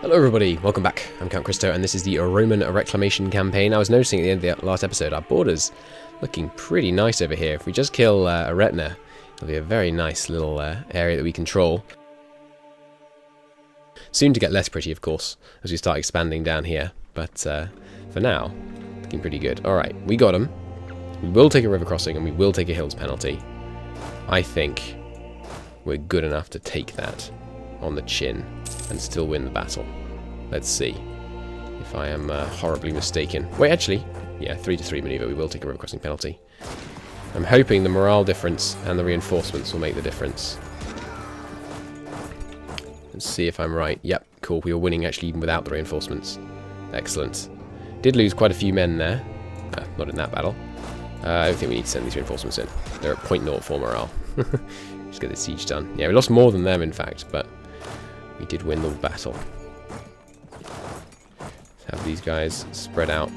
Hello everybody, welcome back. I'm Count Christo and this is the Roman Reclamation campaign. I was noticing at the end of the last episode our borders looking pretty nice over here. If we just kill a retina, it'll be a very nice little area that we control. Soon to get less pretty, of course, as we start expanding down here. But for now, looking pretty good. Alright, we got him. We will take a river crossing and we will take a hills penalty. I think we're good enough to take that on the chin and still win the battle. Let's see if I am horribly mistaken. Wait, actually, yeah, 3-3 maneuver. We will take a river crossing penalty. I'm hoping the morale difference and the reinforcements will make the difference. Let's see if I'm right. Yep, cool. We were winning actually even without the reinforcements. Excellent. Did lose quite a few men there. Not in that battle. I don't think we need to send these reinforcements in. They're at 0.04 morale. Just get this siege done. Yeah, we lost more than them, in fact, but we did win the battle. Let's have these guys spread out.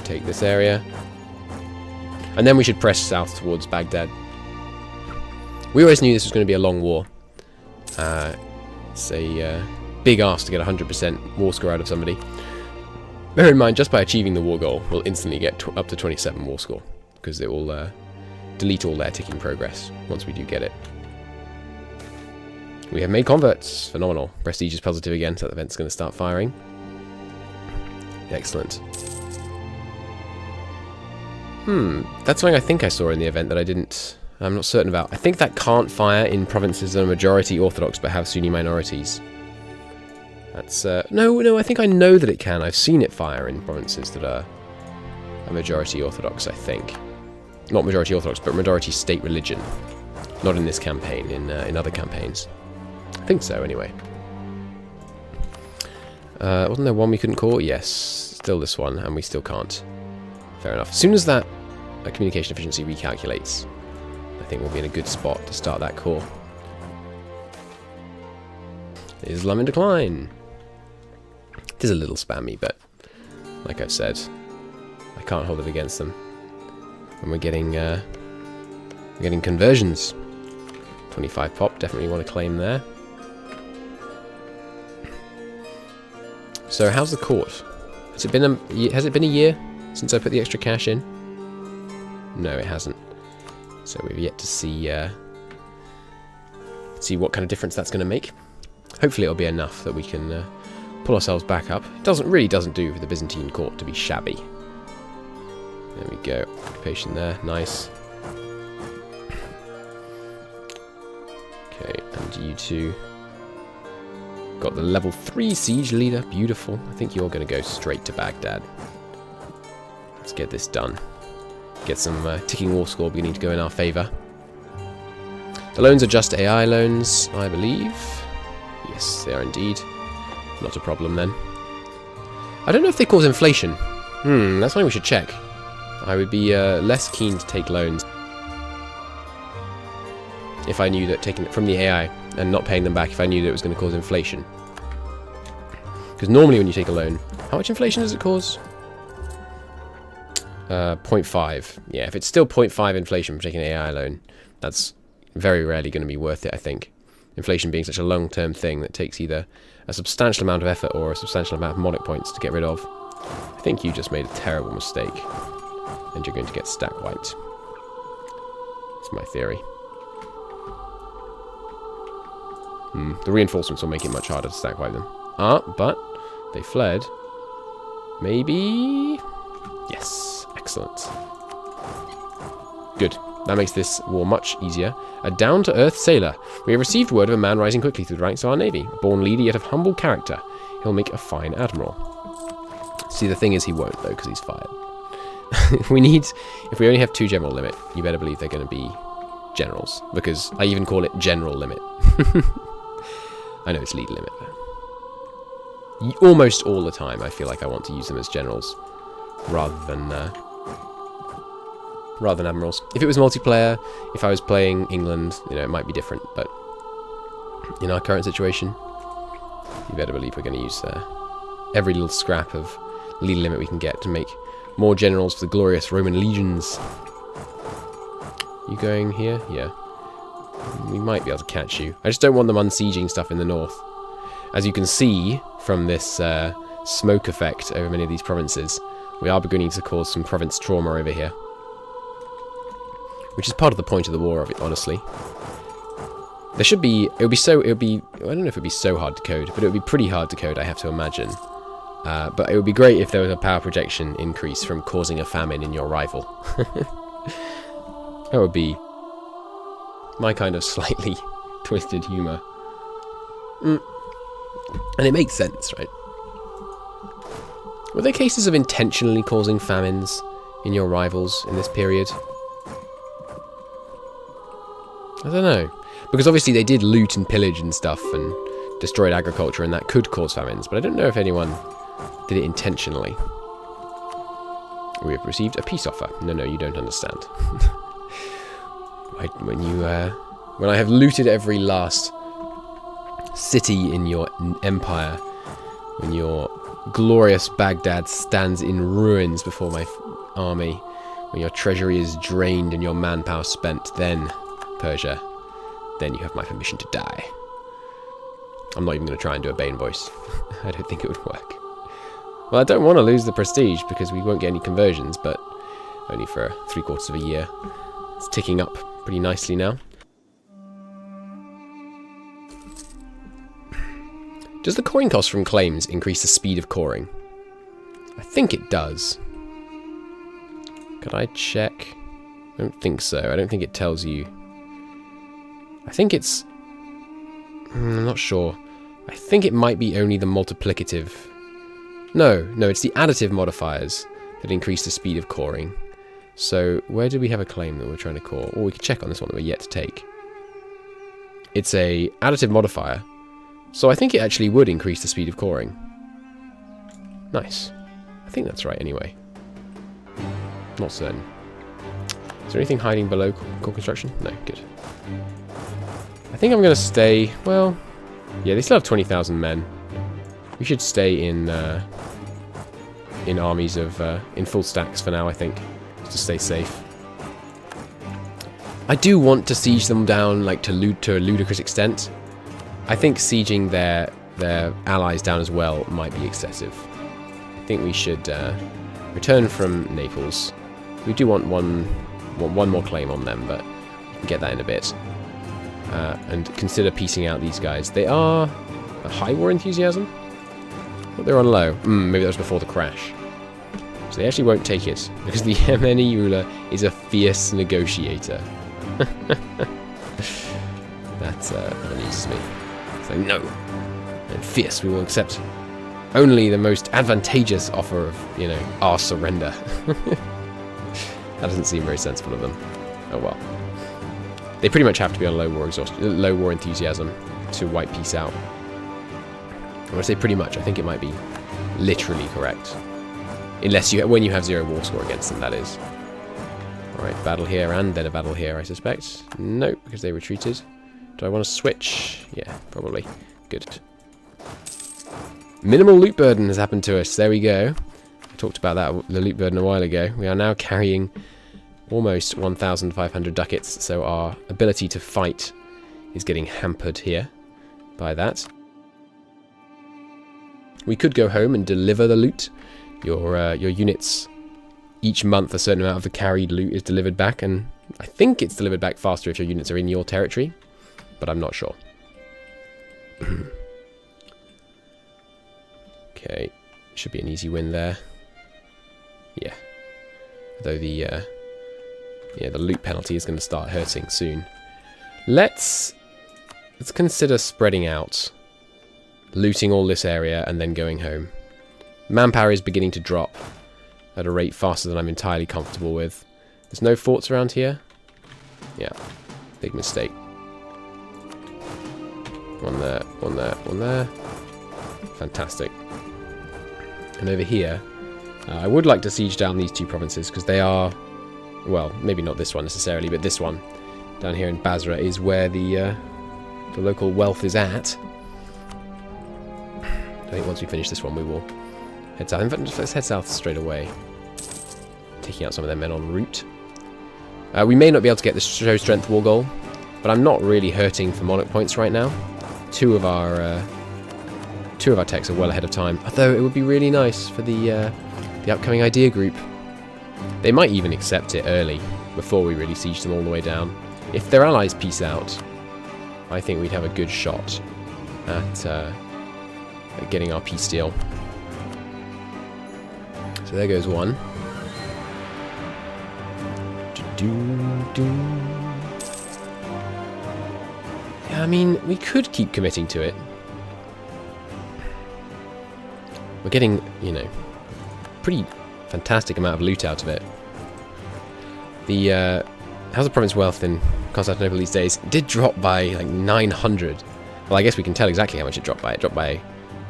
Take this area. And then we should press south towards Baghdad. We always knew this was going to be a long war. It's a big ask to get 100% war score out of somebody. Bear in mind, just by achieving the war goal, we'll instantly get up to 27 war score. Because it will delete all their ticking progress once we do get it. We have made converts. Phenomenal. Prestige is positive again, so that event's going to start firing. Excellent. That's something I think I saw in the event that I'm not certain about. I think that can't fire in provinces that are majority Orthodox but have Sunni minorities. That's, no, I think I know that it can. I've seen it fire in provinces that are a majority Orthodox, I think. Not majority Orthodox, but majority state religion. Not in this campaign, in other campaigns. I think so, anyway. Wasn't there one we couldn't call? Yes, still this one, and we still can't. Fair enough. As soon as that communication efficiency recalculates, I think we'll be in a good spot to start that core. Islam in decline. It is a little spammy, but like I've said, I can't hold it against them. And we're getting conversions. 25 pop, definitely want to claim there. So how's the court? Has it been a year since I put the extra cash in? No, it hasn't. So we've yet to see what kind of difference that's going to make. Hopefully it'll be enough that we can pull ourselves back up. It really doesn't do for the Byzantine court to be shabby. There we go. Occupation there. Nice. Okay, and you two got the level 3 siege leader. Beautiful. I think you're going to go straight to Baghdad. Let's get this done. Get some ticking war score beginning to go in our favour. The loans are just AI loans, I believe. Yes, they are indeed. Not a problem then. I don't know if they cause inflation. That's something we should check. I would be less keen to take loans if I knew that taking it from the AI and not paying them back, if I knew that it was going to cause inflation. Because normally when you take a loan, how much inflation does it cause? 0.5. Yeah, if it's still 0.5 inflation from taking an AI loan, that's very rarely going to be worth it, I think. Inflation being such a long-term thing that takes either a substantial amount of effort or a substantial amount of Monarch points to get rid of. I think you just made a terrible mistake. And you're going to get stack wiped. That's my theory. The reinforcements will make it much harder to stack wipe them. But they fled. Maybe? Yes. Excellent. Good. That makes this war much easier. A down-to-earth sailor. We have received word of a man rising quickly through the ranks of our navy. A born leader, yet of humble character. He'll make a fine admiral. See, the thing is he won't, though, because he's fired. If we only have 2 general limit, you better believe they're going to be generals. Because I even call it general limit. I know it's lead limit. Almost all the time I feel like I want to use them as generals. Rather than admirals. If it was multiplayer, if I was playing England, it might be different. But in our current situation, you better believe we're going to use every little scrap of lead limit we can get to make more generals for the glorious Roman legions. You going here? Yeah. We might be able to catch you. I just don't want them unsieging stuff in the north. As you can see from this smoke effect over many of these provinces, we are beginning to cause some province trauma over here. Which is part of the point of the war, honestly. There should be, I don't know if it would be so hard to code, but it would be pretty hard to code, I have to imagine. But it would be great if there was a power projection increase from causing a famine in your rival. That would be my kind of slightly twisted humour. And it makes sense, right? Were there cases of intentionally causing famines in your rivals in this period? I don't know. Because obviously they did loot and pillage and stuff and destroyed agriculture, and that could cause famines, but I don't know if anyone did it intentionally. We have received a peace offer. No, you don't understand. When I have looted every last city in your empire, when your glorious Baghdad stands in ruins before my army, when your treasury is drained and your manpower spent, then, Persia, then you have my permission to die. I'm not even going to try and do a Bane voice. I don't think it would work. Well, I don't want to lose the prestige because we won't get any conversions, but only for 3/4 of a year. It's ticking up pretty nicely now. Does the coin cost from claims increase the speed of coring? I think it does. Could I check? I don't think so. I don't think it tells you. I think it's... I'm not sure. I think it might be only the multiplicative. No, it's the additive modifiers that increase the speed of coring. So, where do we have a claim that we're trying to core? Or we could check on this one that we're yet to take. It's a additive modifier. So I think it actually would increase the speed of coring. Nice. I think that's right anyway. Not certain. Is there anything hiding below core construction? No, good. I think I'm going to stay... Well, yeah, they still have 20,000 men. We should stay in armies of... in full stacks for now, I think. Just to stay safe. I do want to siege them down, like, to a ludicrous extent. I think sieging their allies down as well might be excessive. I think we should return from Naples. We do want one more claim on them, but we can get that in a bit. And consider piecing out these guys. They are a high war enthusiasm? I thought they were on low. Maybe that was before the crash. So they actually won't take it, because the Yemeni ruler is a fierce negotiator. That amuses me. So no, and fierce, we will accept only the most advantageous offer of, our surrender. That doesn't seem very sensible of them. Oh well. They pretty much have to be on low war enthusiasm to wipe peace out. When I say pretty much, I think it might be literally correct. Unless when you have 0 war score against them, that is. Alright, battle here and then a battle here, I suspect. No, because they retreated. Do I want to switch? Yeah, probably. Good. Minimal loot burden has happened to us. There we go. I talked about that, the loot burden, a while ago. We are now carrying almost 1,500 ducats, so our ability to fight is getting hampered here by that. We could go home and deliver the loot. Your units, each month a certain amount of the carried loot is delivered back, and I think it's delivered back faster if your units are in your territory, but I'm not sure. Okay, should be an easy win there. Yeah. Though the loot penalty is going to start hurting soon. Let's consider spreading out, looting all this area and then going home. Manpower is beginning to drop at a rate faster than I'm entirely comfortable with. There's no forts around here. Yeah, big mistake. One there, one there, one there. Fantastic. And over here, I would like to siege down these two provinces because they are, well, maybe not this one necessarily, but this one down here in Basra is where the local wealth is at. I think once we finish this one, we will head south. In fact, let's head south straight away, taking out some of their men en route. We may not be able to get the show strength war goal, but I'm not really hurting for monarch points right now. Two of our 2 of our techs are well ahead of time. Although it would be really nice for the upcoming idea group. They might even accept it early, before we really siege them all the way down. If their allies peace out, I think we'd have a good shot at getting our peace deal. So there goes one. Yeah, I mean, we could keep committing to it. We're getting, you know, pretty fantastic amount of loot out of it. The House of Province wealth in Constantinople these days did drop by like 900. Well, I guess we can tell exactly how much it dropped by. It dropped by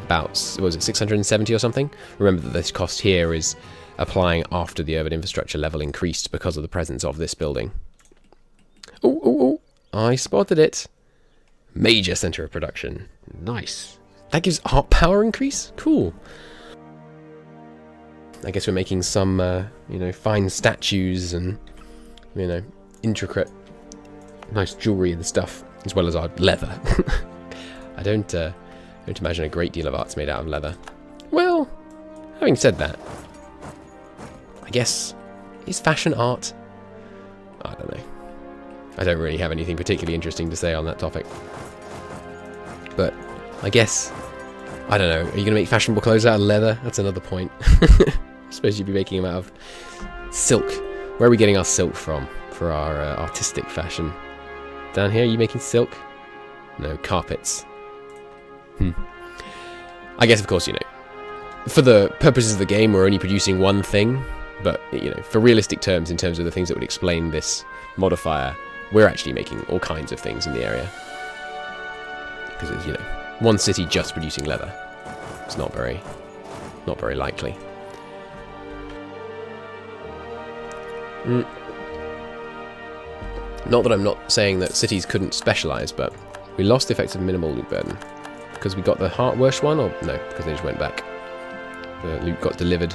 about, what was it, 670 or something? Remember that this cost here is applying after the urban infrastructure level increased because of the presence of this building. Oh, I spotted it. Major center of production. Nice. That gives art power increase? Cool. I guess we're making some, you know, fine statues and, you know, intricate, nice jewelry and stuff, as well as our leather. I don't imagine a great deal of art's made out of leather. Well, having said that, I guess, is fashion art? I don't know. I don't really have anything particularly interesting to say on that topic. But, I guess, I don't know, are you going to make fashionable clothes out of leather? That's another point. I suppose you'd be making them out of silk. Where are we getting our silk from for our artistic fashion? Down here, are you making silk? No, carpets. I guess, of course, you know, for the purposes of the game, we're only producing one thing, but, you know, for realistic terms, in terms of the things that would explain this modifier, we're actually making all kinds of things in the area. Because it's, you know, one city just producing leather. It's not very likely. Not that I'm not saying that cities couldn't specialise, but we lost the effects of minimal loot burden. Because we got the worst one, or no, because they just went back. The loot got delivered.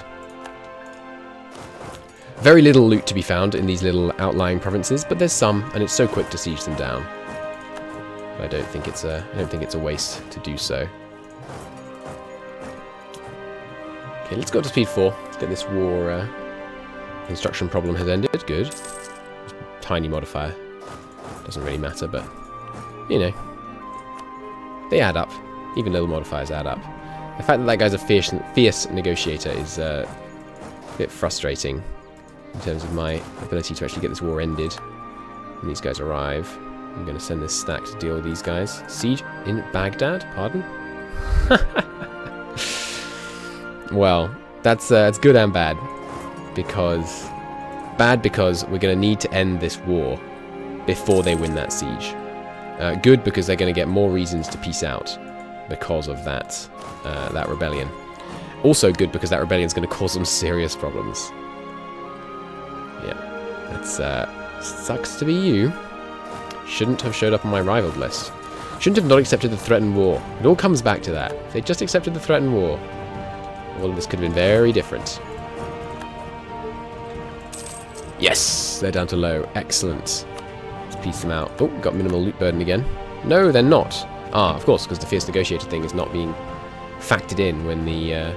Very little loot to be found in these little outlying provinces, but there's some, and it's so quick to siege them down. I don't think it's a waste to do so. Okay, let's go up to speed 4. Let's get this war construction problem has ended. Good. Tiny modifier. Doesn't really matter, but you know, they add up. Even little modifiers add up. The fact that that guy's a fierce negotiator is a bit frustrating in terms of my ability to actually get this war ended. When these guys arrive, I'm going to send this stack to deal with these guys. Siege in Baghdad? Pardon? Well, that's good and bad. Because we're going to need to end this war before they win that siege. Good because they're going to get more reasons to peace out because of that rebellion. Also good because that rebellion is going to cause some serious problems. Yeah, that's sucks to be you. Shouldn't have showed up on my rivaled list. Shouldn't have not accepted the threatened war. It all comes back to that. If they just accepted the threatened war, all of this could have been very different. Yes, they're down to low. Excellent. Let's piece them out. Oh, got minimal loot burden again. No, they're not. Ah, of course, because the fierce negotiator thing is not being factored in when the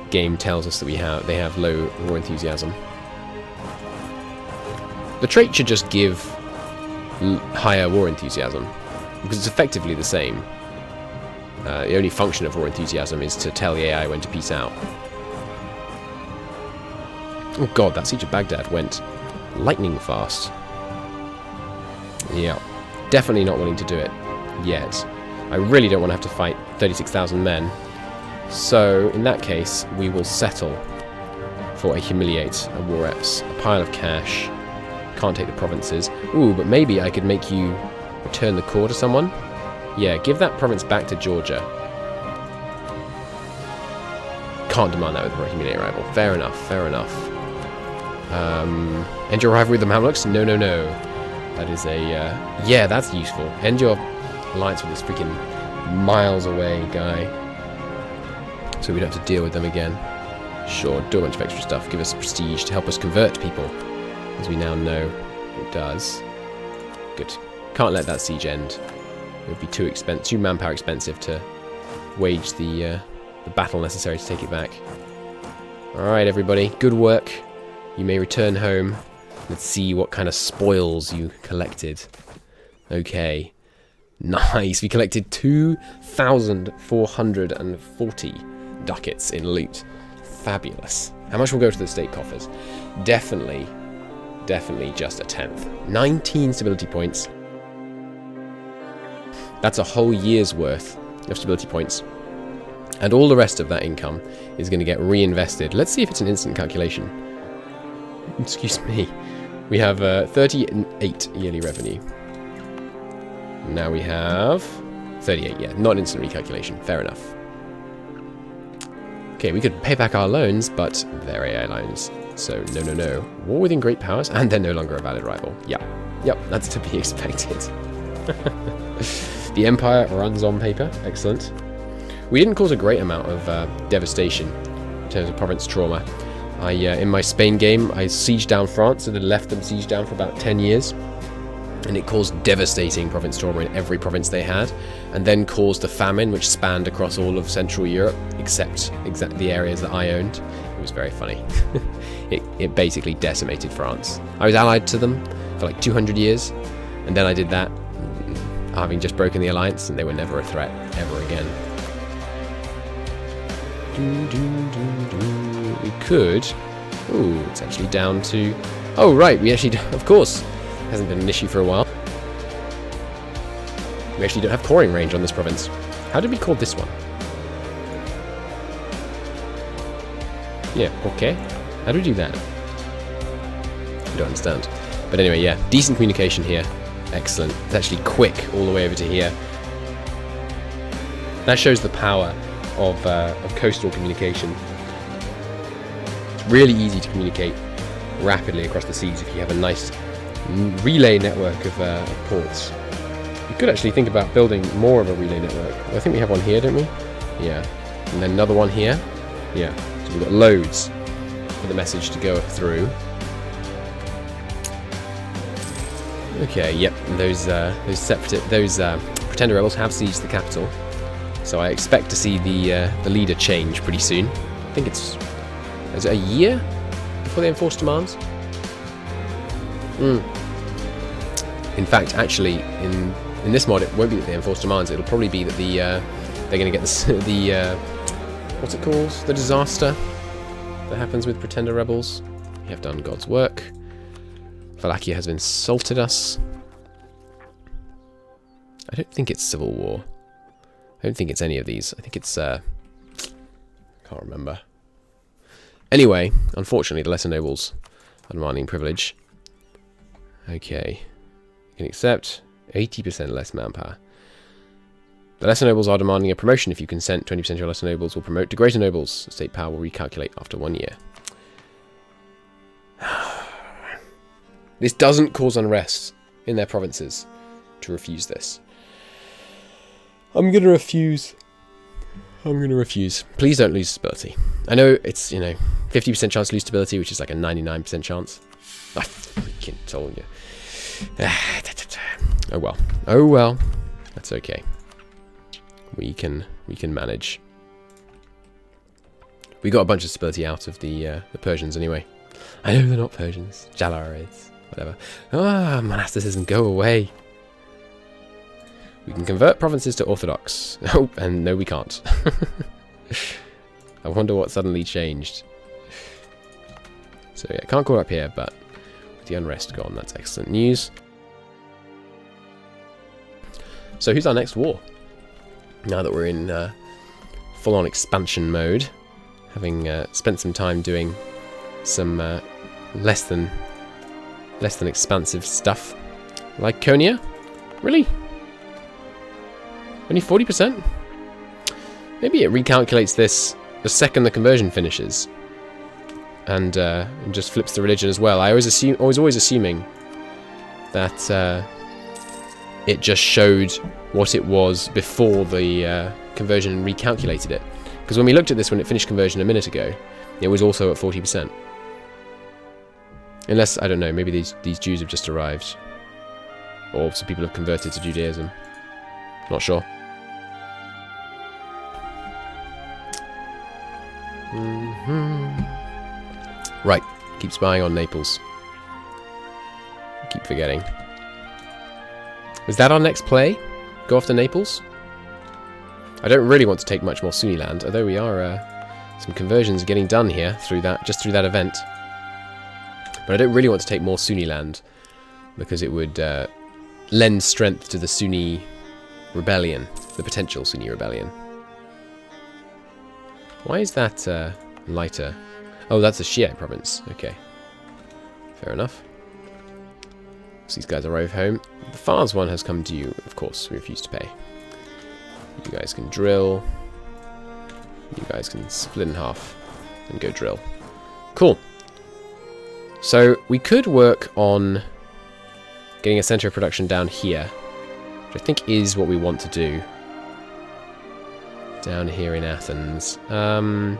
game tells us that they have low war enthusiasm. The trait should just give higher war enthusiasm, because it's effectively the same. The only function of war enthusiasm is to tell the AI when to peace out. Oh god, that siege of Baghdad went lightning fast. Yeah, definitely not willing to do it yet. I really don't want to have to fight 36,000 men. So, in that case, we will settle for a humiliate, a war reps, a pile of cash. Can't take the provinces. Ooh, but maybe I could make you return the core to someone. Yeah, give that province back to Georgia. Can't demand that with a humiliate rival. Fair enough, fair enough. End your rivalry with the Mamluks? No, no, no. That is a, yeah, that's useful. End your alliance with this freaking miles away guy. So we don't have to deal with them again. Sure, do a bunch of extra stuff. Give us prestige to help us convert people. As we now know it does. Good. Can't let that siege end. It would be too manpower expensive to wage the battle necessary to take it back. Alright, everybody. Good work. You may return home. Let's see what kind of spoils you collected. Okay. Nice. We collected 2,440 ducats in loot. Fabulous. How much will go to the state coffers? Definitely just a tenth. 19 stability points. That's a whole year's worth of stability points. And all the rest of that income is going to get reinvested. Let's see if it's an instant calculation. Excuse me. We have 38 yearly revenue. Now we have 38, yeah. Not an instant recalculation. Fair enough. Okay, we could pay back our loans, but they're AI loans. So, no. War within great powers, and they're no longer a valid rival. Yep, that's to be expected. The Empire runs on paper. Excellent. We didn't cause a great amount of devastation in terms of province trauma. In my Spain game, I sieged down France and then left them sieged down for about 10 years. And it caused devastating province trauma in every province they had, and then caused a famine which spanned across all of Central Europe, except the areas that I owned. It was very funny. It basically decimated France. I was allied to them for like 200 years, and then I did that, having just broken the alliance, and they were never a threat ever again. We could... Ooh, it's actually down to... Oh, right, we actually... Of course. Hasn't been an issue for a while. We actually don't have coring range on this province. How did we call this one? Yeah, okay. How do we do that? I don't understand. But anyway, yeah, decent communication here. Excellent. It's actually quick all the way over to here. That shows the power of coastal communication. It's really easy to communicate rapidly across the seas if you have a nice relay network of ports. You could actually think about building more of a relay network. I think we have one here, don't we? Yeah. And then another one here. Yeah. So we've got loads for the message to go through. Okay. Yep. Those pretender rebels have sieged the capital. So I expect to see the leader change pretty soon. I think is it a year before they enforce demands? In fact, actually, in this mod, it won't be that they enforce demands. It'll probably be that they're going to get the what's it called? The disaster that happens with pretender rebels. We have done God's work. Wallachia has insulted us. I don't think it's civil war. I don't think it's any of these. I think it's can't remember. Anyway, unfortunately, the lesser nobles are demanding privilege. Okay. You can accept 80% less manpower. The lesser nobles are demanding a promotion. If you consent, 20% of your lesser nobles will promote to greater nobles. The state power will recalculate after 1 year. This doesn't cause unrest in their provinces to refuse this. I'm going to refuse. Please don't lose stability. I know it's, 50% chance to lose stability, which is like a 99% chance. I freaking told you. Oh well. That's okay. We can manage. We got a bunch of stability out of the Persians anyway. I know they're not Persians. Jalarids, whatever. Ah, monasticism, go away. We can convert provinces to Orthodox. Oh, and no, we can't. I wonder what suddenly changed. So yeah, can't call up here, but with the unrest gone, that's excellent news. So who's our next war? Now that we're in full-on expansion mode, having spent some time doing some less than expansive stuff. Lyconia? Really? Only 40%? Maybe it recalculates this the second the conversion finishes, and just flips the religion as well. I always assuming that it just showed what it was before the conversion and recalculated it. Because when we looked at this when it finished conversion a minute ago, it was also at 40%. Unless, I don't know, maybe these Jews have just arrived. Or some people have converted to Judaism. Not sure. Right, keep spying on Naples. Keep forgetting. Is that our next play? Go after Naples? I don't really want to take much more Sunni land, although we are some conversions getting done here through that, just through that event. But I don't really want to take more Sunni land because it would lend strength to the Sunni rebellion, the potential Sunni rebellion. Why is that lighter? Oh, that's a Shiite province. Okay, fair enough. So these guys arrive home. The Fars one has come to you, of course. We refuse to pay. You guys can drill. You guys can split in half and go drill. Cool. So we could work on getting a center of production down here, which I think is what we want to do. Down here in Athens. How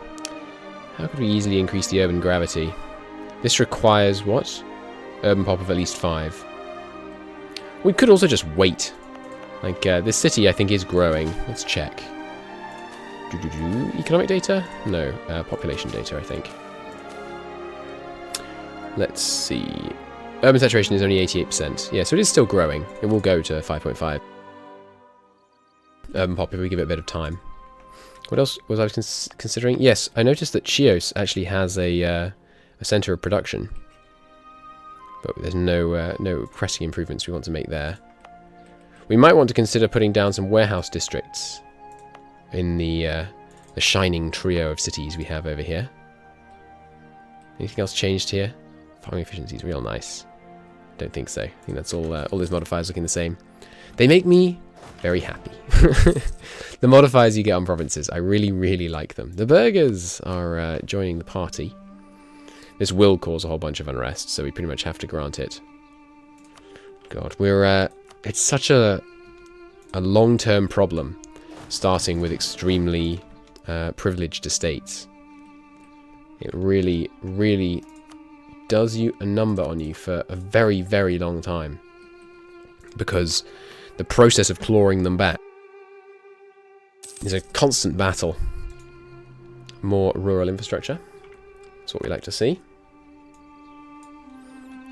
could we easily increase the urban gravity? This requires what? Urban pop of at least 5. We could also just wait. Like, this city, I think, is growing. Let's check. Economic data? No, population data, I think. Let's see. Urban saturation is only 88%. Yeah, so it is still growing. It will go to 5.5. Urban pop if we give it a bit of time. What else was I considering? Yes, I noticed that Chios actually has a center of production. But there's no pressing improvements we want to make there. We might want to consider putting down some warehouse districts in the shining trio of cities we have over here. Anything else changed here? Farming efficiency is real nice. Don't think so. I think that's all those modifiers looking the same. They make me very happy. The modifiers you get on provinces, I really, really like them. The burghers are joining the party. This will cause a whole bunch of unrest, so we pretty much have to grant it. God, we're it's such a long-term problem, starting with extremely privileged estates. It really, really does you a number on you for a very, very long time, because the process of clawing them back is a constant battle. More rural infrastructure. That's what we like to see.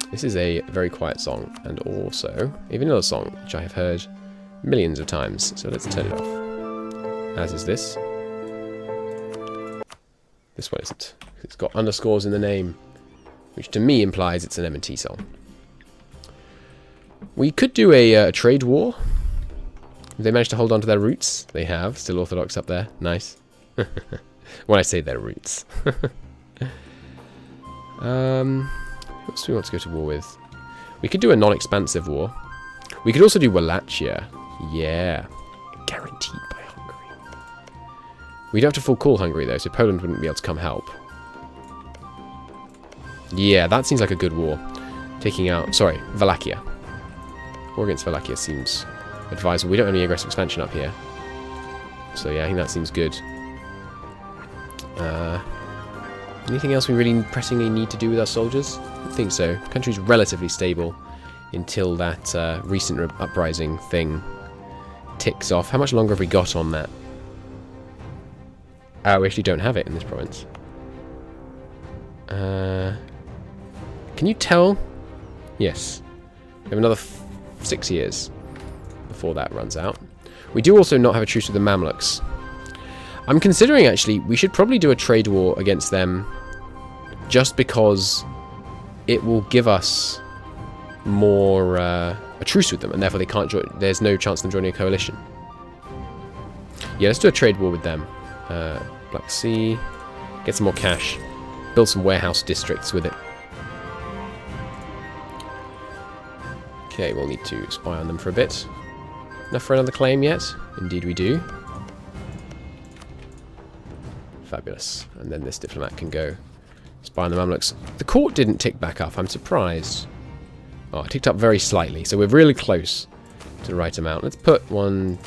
This is a very quiet song, and also a vanilla song, which I have heard millions of times, so let's turn it off. As is this. This one isn't. It's got underscores in the name, which to me implies it's an M&T song. We could do a trade war. They managed to hold on to their roots. They have. Still Orthodox up there. Nice. When I say their roots. Who else do we want to go to war with? We could do a non-expansive war. We could also do Wallachia. Yeah. Guaranteed by Hungary. We'd have to full call Hungary, though, so Poland wouldn't be able to come help. Yeah, that seems like a good war. Taking out... Sorry, Wallachia. War against Wallachia seems advisable. We don't have any aggressive expansion up here. So yeah, I think that seems good. Anything else we really pressingly need to do with our soldiers? I don't think so. Country's relatively stable until that recent uprising thing ticks off. How much longer have we got on that? We actually don't have it in this province. Can you tell? Yes. We have another 6 years before that runs out. We do also not have a truce with the Mamluks. I'm considering, actually, we should probably do a trade war against them just because it will give us more a truce with them, and therefore they can't join. There's no chance of them joining a coalition. Yeah, let's do a trade war with them. Black Sea, get some more cash, build some warehouse districts with it. Okay, we'll need to spy on them for a bit. Enough for another claim yet? Indeed we do. Fabulous. And then this diplomat can go spy on the Mamluks. The court didn't tick back up. I'm surprised. Oh, it ticked up very slightly, so we're really close to the right amount. Let's put one...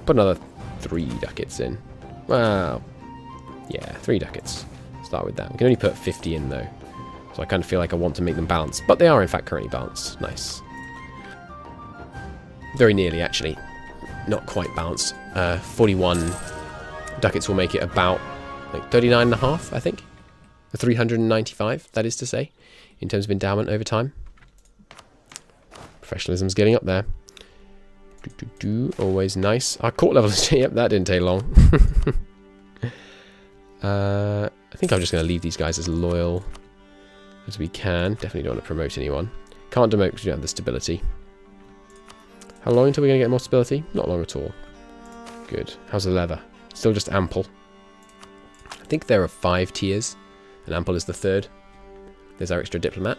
put another 3 ducats in. Wow. Yeah, 3 ducats. Start with that. We can only put 50 in, though. So I kind of feel like I want to make them balanced. But they are, in fact, currently balanced. Nice. Very nearly, actually. Not quite balanced. 41 ducats will make it about like 39.5, I think. 395, that is to say, in terms of endowment over time. Professionalism's getting up there. Always nice. Our court levels, yep, that didn't take long. I think I'm just going to leave these guys as loyal as we can. Definitely don't want to promote anyone. Can't demote because we don't have the stability. How long until we're going to get more stability? Not long at all. Good. How's the leather? Still just ample. I think there are 5 tiers, and ample is the 3rd. There's our extra diplomat.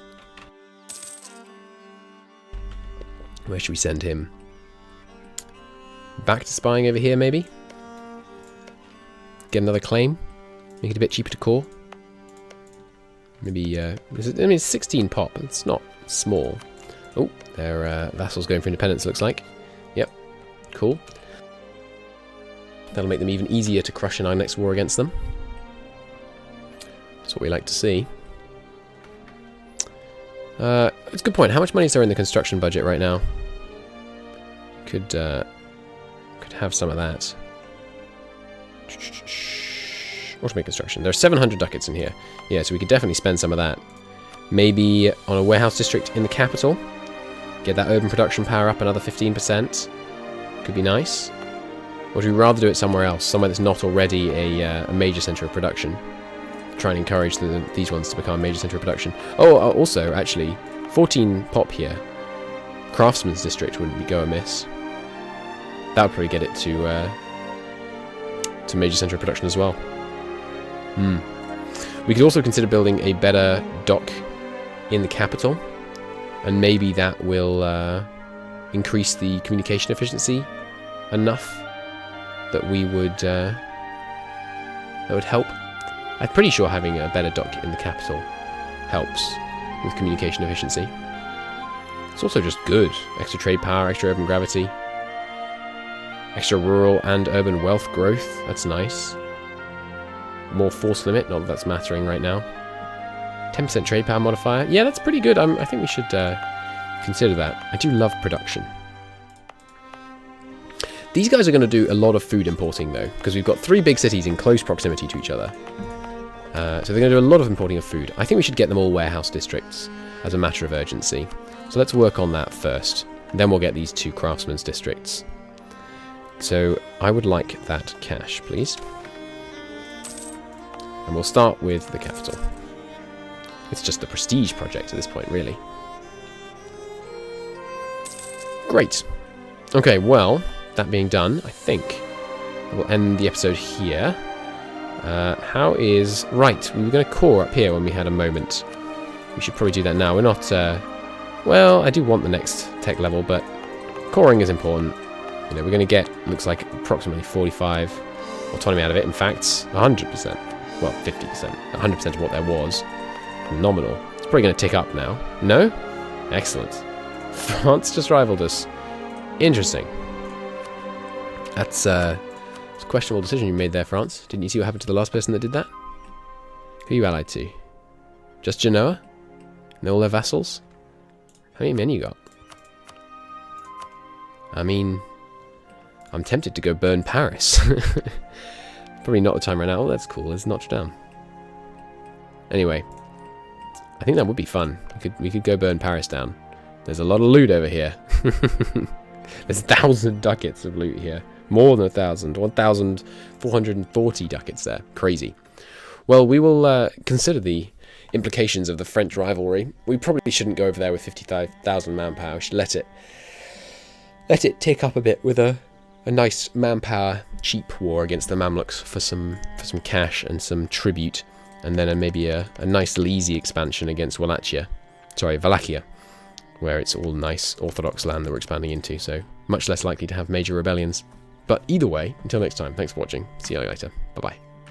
Where should we send him? Back to spying over here, maybe? Get another claim? Make it a bit cheaper to core? Maybe, I mean, it's 16 pop. It's not small. Oh, their vassals going for independence, looks like. Yep. Cool. That'll make them even easier to crush in our next war against them. That's what we like to see. It's a good point. How much money is there in the construction budget right now? Could have some of that. Automate construction. There's 700 ducats in here. Yeah, so we could definitely spend some of that. Maybe on a warehouse district in the capital. Get that urban production power up another 15%. Could be nice. Or would we rather do it somewhere else? Somewhere that's not already a major centre of production. Try and encourage these ones to become a major centre of production. Oh, also, actually, 14 pop here. Craftsman's district wouldn't go amiss. That would probably get it to major centre of production as well. We could also consider building a better dock in the capital, and maybe that will increase the communication efficiency enough that we would that would help. I'm pretty sure having a better dock in the capital helps with communication efficiency. It's also just good. Extra trade power, extra urban gravity, extra rural and urban wealth growth. That's nice. More force limit, not that that's mattering right now. 10% trade power modifier. Yeah, that's pretty good. I think we should consider that. I do love production. These guys are going to do a lot of food importing, though, because we've got 3 big cities in close proximity to each other. So they're going to do a lot of importing of food. I think we should get them all warehouse districts as a matter of urgency. So let's work on that first. Then we'll get these 2 craftsmen's districts. So I would like that cash, please. And we'll start with the capital. It's just a prestige project at this point, really. Great. Okay, well, that being done, I think we'll end the episode here. How is... Right, we were going to core up here when we had a moment. We should probably do that now. We're not... well, I do want the next tech level, but coring is important. You know, we're going to get, looks like, approximately 45 autonomy out of it. In fact, 100%. Well, 50%. 100% of what there was. Nominal. It's probably going to tick up now. No? Excellent. France just rivaled us. Interesting. That's a questionable decision you made there, France. Didn't you see what happened to the last person that did that? Who are you allied to? Just Genoa? And all their vassals? How many men you got? I mean, I'm tempted to go burn Paris. Probably not the time right now. Oh, that's cool. There's Notre Dame. Anyway, I think that would be fun. We could go burn Paris down. There's a lot of loot over here. There's 1,000 ducats of loot here. More than 1,000. 1,440 ducats there. Crazy. Well, we will consider the implications of the French rivalry. We probably shouldn't go over there with 55,000 manpower. We should let it tick up a bit with a nice manpower cheap war against the Mamluks for some cash and some tribute, and then maybe a nice little easy expansion against Wallachia. Sorry, Wallachia, where it's all nice Orthodox land that we're expanding into, so much less likely to have major rebellions. But either way, until next time, thanks for watching. See you later. Bye-bye.